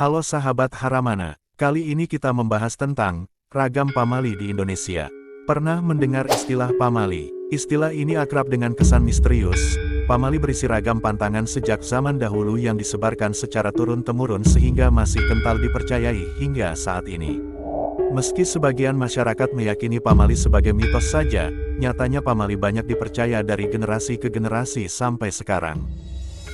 Halo sahabat Haramana, kali ini kita membahas tentang ragam pamali di Indonesia. Pernah mendengar istilah pamali? Istilah ini akrab dengan kesan misterius. Pamali berisi ragam pantangan sejak zaman dahulu yang disebarkan secara turun-temurun sehingga masih kental dipercayai hingga saat ini. Meski sebagian masyarakat meyakini pamali sebagai mitos saja, nyatanya pamali banyak dipercaya dari generasi ke generasi sampai sekarang.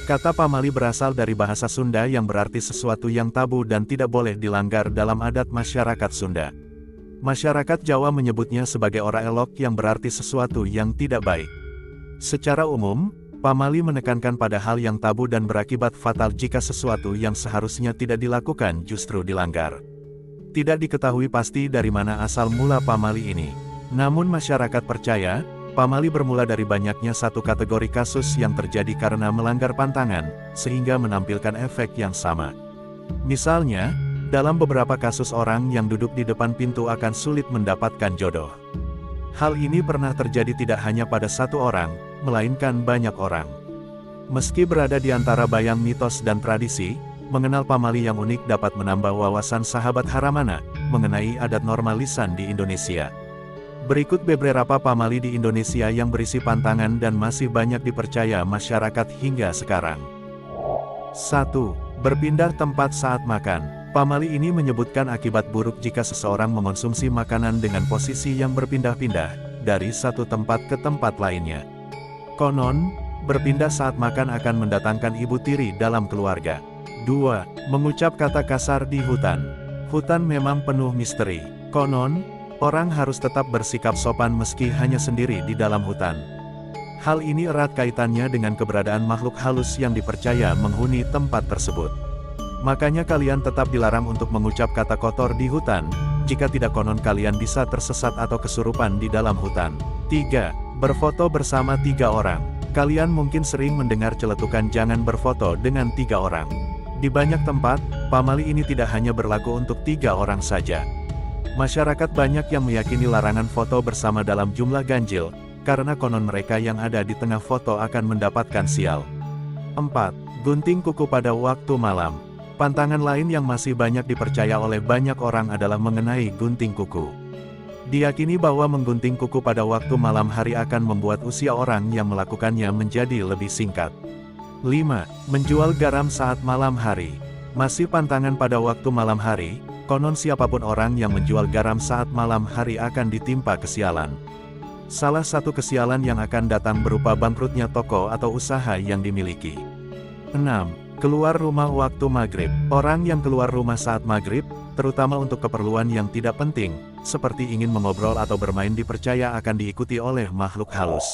Kata pamali berasal dari bahasa Sunda yang berarti sesuatu yang tabu dan tidak boleh dilanggar dalam adat masyarakat Sunda. Masyarakat Jawa menyebutnya sebagai ora elok yang berarti sesuatu yang tidak baik. Secara umum, pamali menekankan pada hal yang tabu dan berakibat fatal jika sesuatu yang seharusnya tidak dilakukan justru dilanggar. Tidak diketahui pasti dari mana asal mula pamali ini. Namun masyarakat percaya, pamali bermula dari banyaknya satu kategori kasus yang terjadi karena melanggar pantangan, sehingga menampilkan efek yang sama. Misalnya, dalam beberapa kasus orang yang duduk di depan pintu akan sulit mendapatkan jodoh. Hal ini pernah terjadi tidak hanya pada satu orang, melainkan banyak orang. Meski berada di antara bayang mitos dan tradisi, mengenal pamali yang unik dapat menambah wawasan sahabat Haramana mengenai adat normal lisan di Indonesia. Berikut beberapa pamali di Indonesia yang berisi pantangan dan masih banyak dipercaya masyarakat hingga sekarang. 1. Berpindah tempat saat makan. Pamali ini menyebutkan akibat buruk jika seseorang mengonsumsi makanan dengan posisi yang berpindah-pindah, dari satu tempat ke tempat lainnya. Konon, berpindah saat makan akan mendatangkan ibu tiri dalam keluarga. 2. Mengucap kata kasar di hutan. Hutan memang penuh misteri. Konon, orang harus tetap bersikap sopan meski hanya sendiri di dalam hutan. Hal ini erat kaitannya dengan keberadaan makhluk halus yang dipercaya menghuni tempat tersebut. Makanya kalian tetap dilarang untuk mengucap kata kotor di hutan, jika tidak konon kalian bisa tersesat atau kesurupan di dalam hutan. 3. Berfoto bersama 3 orang. Kalian mungkin sering mendengar celetukan jangan berfoto dengan 3 orang. Di banyak tempat, pamali ini tidak hanya berlaku untuk 3 orang saja. Masyarakat banyak yang meyakini larangan foto bersama dalam jumlah ganjil, karena konon mereka yang ada di tengah foto akan mendapatkan sial. 4. Gunting kuku pada waktu malam. Pantangan lain yang masih banyak dipercaya oleh banyak orang adalah mengenai gunting kuku. Diyakini bahwa menggunting kuku pada waktu malam hari akan membuat usia orang yang melakukannya menjadi lebih singkat. 5. Menjual garam saat malam hari. Masih pantangan pada waktu malam hari, konon siapapun orang yang menjual garam saat malam hari akan ditimpa kesialan. Salah satu kesialan yang akan datang berupa bangkrutnya toko atau usaha yang dimiliki. 6. Keluar rumah waktu maghrib. Orang yang keluar rumah saat maghrib, terutama untuk keperluan yang tidak penting, seperti ingin mengobrol atau bermain dipercaya akan diikuti oleh makhluk halus.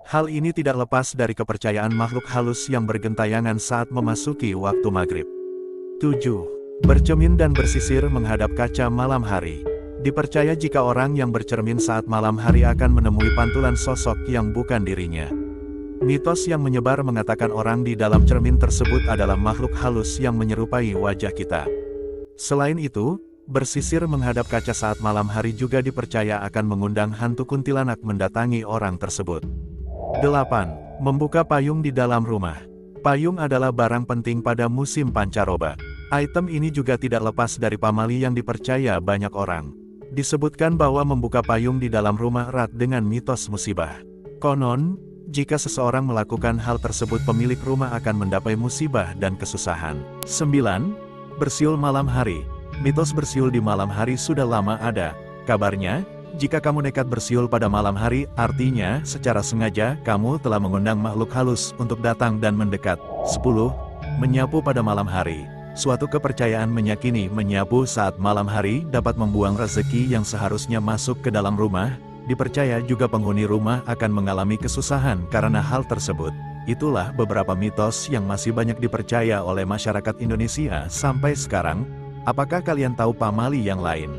Hal ini tidak lepas dari kepercayaan makhluk halus yang bergentayangan saat memasuki waktu maghrib. 7. Bercermin dan bersisir menghadap kaca malam hari. Dipercaya jika orang yang bercermin saat malam hari akan menemui pantulan sosok yang bukan dirinya. Mitos yang menyebar mengatakan orang di dalam cermin tersebut adalah makhluk halus yang menyerupai wajah kita. Selain itu, bersisir menghadap kaca saat malam hari juga dipercaya akan mengundang hantu kuntilanak mendatangi orang tersebut. 8. Membuka payung di dalam rumah. Payung adalah barang penting pada musim pancaroba. Item ini juga tidak lepas dari pamali yang dipercaya banyak orang. Disebutkan bahwa membuka payung di dalam rumah erat dengan mitos musibah. Konon, jika seseorang melakukan hal tersebut pemilik rumah akan mendapat musibah dan kesusahan. 9. Bersiul malam hari. Mitos bersiul di malam hari sudah lama ada. Kabarnya, jika kamu nekat bersiul pada malam hari, artinya, secara sengaja, kamu telah mengundang makhluk halus untuk datang dan mendekat. 10. Menyapu pada malam hari. Suatu kepercayaan meyakini menyapu saat malam hari dapat membuang rezeki yang seharusnya masuk ke dalam rumah. Dipercaya juga penghuni rumah akan mengalami kesusahan karena hal tersebut. Itulah beberapa mitos yang masih banyak dipercaya oleh masyarakat Indonesia sampai sekarang. Apakah kalian tahu pamali yang lain?